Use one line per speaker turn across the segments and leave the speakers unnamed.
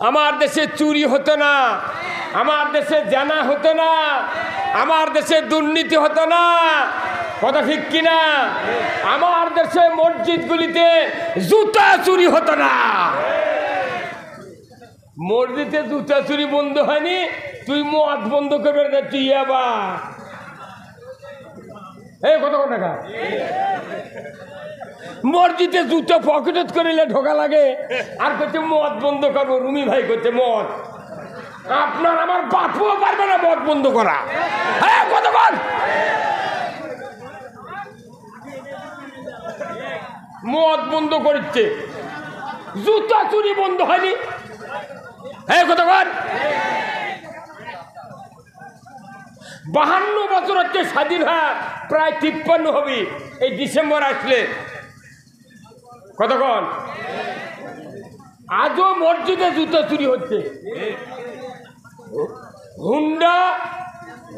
আমার দেশে চুরি হতো না, আমার দেশে জানা হতো না, আমার দেশে দুর্নীতি হতো না, কথা ঠিক কিনা? আমার দেশে মসজিদগুলিতে জুতা চুরি হতো না। মসজিদে জুতা চুরি বন্ধ হয়নি, তুই মদ বন্ধ করবে না, তুই আবার এই কত টাকা মসজিদে জুতো পকেটত করিলে ঢোকা লাগে, আর করছে মদ বন্ধ করবো। রুমি ভাই করছে মদ, আপনার আমার বাপুও পারবে না মদ বন্ধ করা। হ্যাঁ কতক্ষণ মদ বন্ধ করছে, জুতা চুরি বন্ধ হয়নি। হ্যাঁ কতক্ষণ 52 বছর হচ্ছে স্বাধীন হওয়া, প্রায় 53 হবে এই ডিসেম্বর আসলে। কতক্ষণ আজও মসজিদে জুতো চুরি হচ্ছে,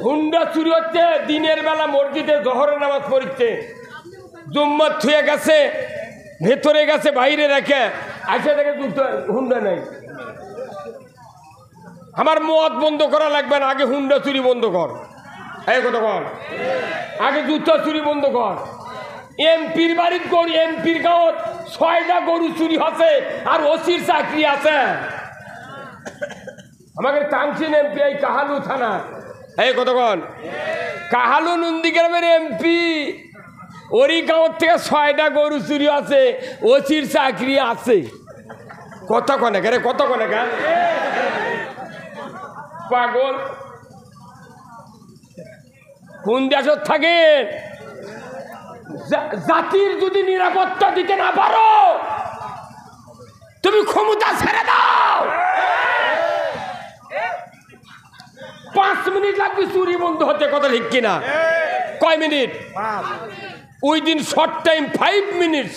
হুন্ডা চুরি হচ্ছে। দিনের বেলা মসজিদে জোহরের নামাজ পড়ছে, জুম্মা থুয়ে গেছে, ভেতরে গেছে, বাইরে রেখে আসে দেখে জুতো হুন্ডা নাই। আমার মদ বন্ধ করা লাগবে না, আগে হুন্ডা চুরি বন্ধ কর। এই কতক্ষণ আগে জুতো চুরি বন্ধ কর। এমপির বাড়ির গরু, এমপির গাঁৱত 6টা গরু চুরি হচ্ছে, আর ওসির চাকরি আছে। আমাকে টানছেন এমপি এই কাহালু থানা। এই কতক্ষণ কাহালু নন্দীগ্রামের এমপি, ওরই গাঁৱত থেকে 6টা গরু চুরি আছে, ওসির চাকরি আছে। কতক্ষণ রে, কতক্ষণ পাগল। কোন দেশত থাকে? জাতির যদি নিরাপত্তা দিতে না পারো, তুমি ক্ষমতা ছেড়ে দাও। 5 মিনিট লাগবে চুরি বন্ধ হতে, কথা ঠিক কিনা? কয় minute? Within short time 5 minutes.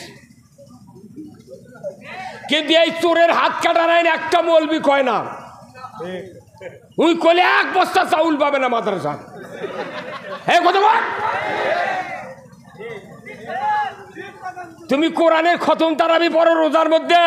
কিন্তু এই চোরের হাত কাটার আইন একটা মৌলবি কয় না। উই কলে 1 বস্তা চাউল পাবে না মাদ্রাসা। হ্যাঁ কত তুমি কোরআনের খতম তারাবি পড়ো রোজার মধ্যে,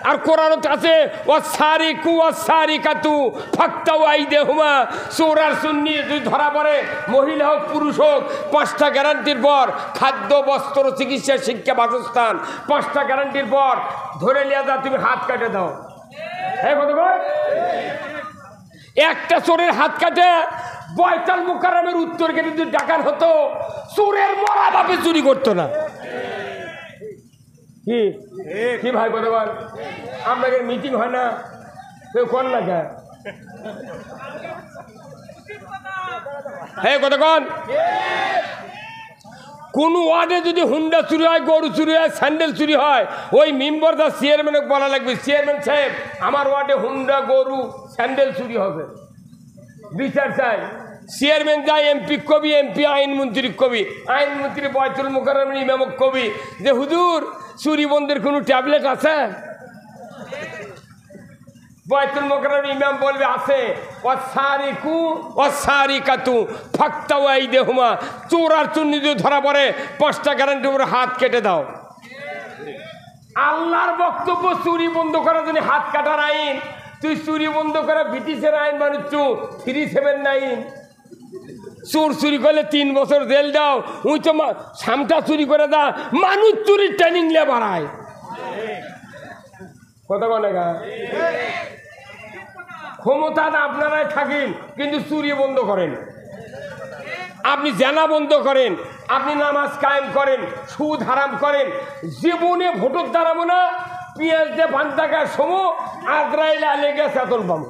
আর কোরআন আছে ওয়াসারিকু ওয়াসারিকাতু ফাক্তাউ আইদিহুমা। চোর আর সুন্নি যদি ধরা পড়ে, মহিলা হোক পুরুষ হোক, 5টা গ্যারান্টির পর খাদ্য, বস্ত্র, চিকিৎসা, শিক্ষা, বাসস্থান, 5টা গ্যারান্টির পর ধরে লিয়া যা, তুমি হাত কাটে দাও। হ্যাঁ কত একটা চোরের হাত কাটে বয়তাল মুকাররমের উত্তর গেটে যদি ডাকাত হতো, চোরের মরা বাপে চুরি করতো না। কি কি ভাই কতবার আপনাদের মিটিং হয় না, কেউ কর না কেন? হ্যাঁ কতক্ষণ কোন ওয়ার্ডে যদি হুন্ডা চুরি হয়, গরু চুরি হয়, স্যান্ডেল চুরি হয়, ওই মেম্বার দা চেয়ারম্যানকে বলা লাগবে, চেয়ারম্যান সাহেব আমার ওয়ার্ডে হুন্ডা, গরু, স্যান্ডেল চুরি হবে, বিচার চাই। চেয়ারম্যান যায় এমপি কবি, এমপি আইনমন্ত্রী কবি, আইনমন্ত্রী বয়তুল মুকাররমের ইমামক কবি যে হুজুর চুরি বন্ধের কোনো ট্যাবলেট আছে? বয়তুল মুকাররমের ইমাম বলবে আছে। ওয়াসারিকু ওয়াসারিকাতু ফাক্তাউ আইদিহুমা। চোর আর চুন্নি যদি ধরা পড়ে 5টা গ্যারান্টির উপরে হাত কেটে দাও। আল্লাহর বক্তব্য চুরি বন্ধ করার জন্য হাত কাটার আইন। তুই চুরি বন্ধ করা ব্রিটিশের আইন মানুষ 379। চোর চুরি করলে 3 বছর জেল দাও। ওই তো সামটা চুরি করে দা, মানুষ চুরির ট্রেনিং নিয়ে বাড়ায়। কথা বলে ক্ষমতা আপনারাই থাকেন, কিন্তু চুরি বন্ধ করেন, আপনি জেনা বন্ধ করেন, আপনি নামাজ কায়েম করেন, সুদ হারাম করেন। জীবনে ভোটর দাঁড়াবো না, পেঁয়াজ দিয়ে 5 টাকার সময় আজরাইল আলেগে চেতন পাবো।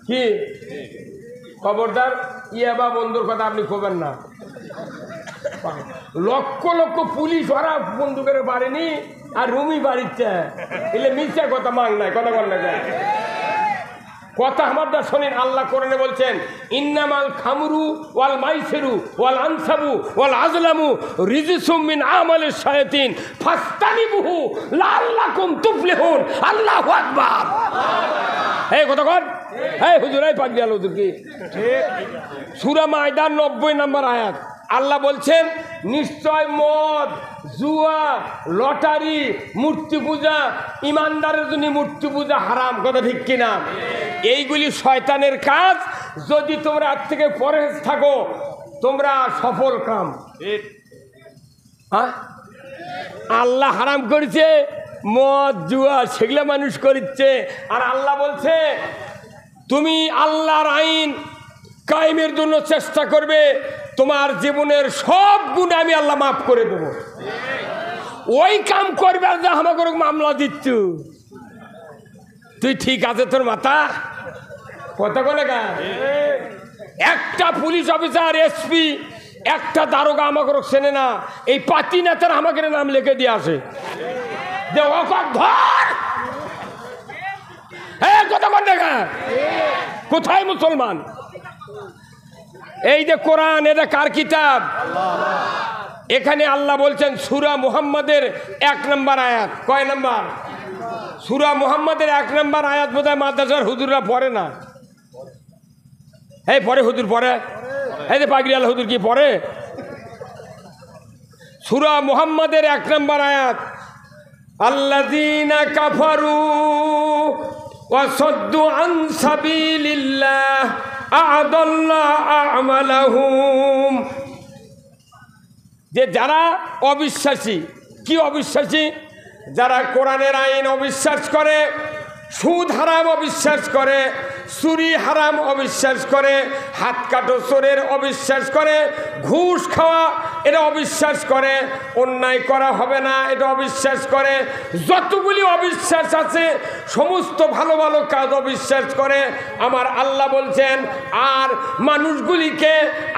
কি খবরদার ইয়াবা বন্ধুর কথা আপনি কবেন না। লক্ষ লক্ষ পুলিশ ওরা বন্ধু করে পারেনি, আর রুমি বাড়িতে এলে মিথ্যা কথা মাং নাই। কথা বল না কথা আমার দা শোনেন। আল্লাহ কোরআনে বলছেন ইন্নামাল খামরু ওয়াল মাইসিরু ওয়াল আনসাবু ওয়াল আজলামু রিজসুম মিন আমালিশ শায়াতিন ফাস্তানিবুহু লাআল্লাকুম তুফলিহুন। আল্লাহু আকবার। এই কথা কর। এই হুজুর এই পাক গেল হুজুর কি ঠিক? সূরা মাইদা 90 নম্বর আয়াত। আল্লাহ বলছেন নিশ্চয় মদ, জুয়া, লটারি, মূর্তি পূজা, ইমানদারের জন্য মূর্তি পূজা হারাম। কথা ঠিক কিনা? এইগুলি শয়তানের কাজ। যদি তোমরা আজ থেকে পরহেজ থাকো তোমরা সফল কাম। হ্যাঁ, আল্লাহ হারাম করেছে মদ, জুয়া, সেগুলা মানুষ করছে। আর আল্লাহ বলছে তুমি আল্লাহর আইন কায়েমের জন্য চেষ্টা করবে, তোমার জীবনের সব গুণ আমি আল্লাহ মাফ করে দেবো। ওই কাম করবে আর যা আমাকে মামলা দিচ্ছ তুই, ঠিক আছে তোর মাথা কথা বলে গা। একটা পুলিশ অফিসার, এসপি, একটা দারোগা আমাকে চেনে না, এই পাতি নেতার আমাকে নাম লিখে দিয়ে আসে যে ধর। কথা বল দেখা কোথায় মুসলমান? এই যে কোরআন, এটা কার কিতাব? এখানে আল্লাহ বলছেন সূরা মুহাম্মাদের 1 নম্বর আয়াত। কয় নম্বর? সূরা মুহাম্মাদের 1 নম্বর আয়াত বোধহয় মাদ্রাসার হুজুররা পড়ে না। এই পরে হুজুর পড়ে, এই যে পাগড়ি আল হুজুর কি পড়ে? সূরা মুহাম্মাদের 1 নম্বর আয়াত, আল্লাযীনা কাফারু ওয়া সাদ্দু আন সাবিলিল্লাহ আ'দাল্লা আমালাহুম। যে যারা অবিশ্বাসী, কি অবিশ্বাসী? যারা কোরআনের আইন অবিশ্বাস করে, সুদ হারাম অবিশ্বাস করে, চুরি হারাম অবিশ্বাস করে, হাত কাটো চোরের অবিশ্বাস করে, ঘুষ খাওয়া এটা অবিশ্বাস করে, অন্যায় করা হবে না এটা অবিশ্বাস করে, যতগুলি অবিশ্বাস আছে সমস্ত ভালো ভালো কাজ অবিশ্বাস করে। আমার আল্লাহ বলছেন আর মানুষগুলিকে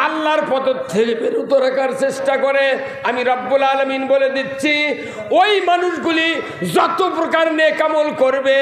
আল্লাহর পথ থেকে বেরোত রাখার চেষ্টা করে। আমি রব্বুল আলামিন বলে দিচ্ছি ওই মানুষগুলি যত প্রকার নেক আমল করবে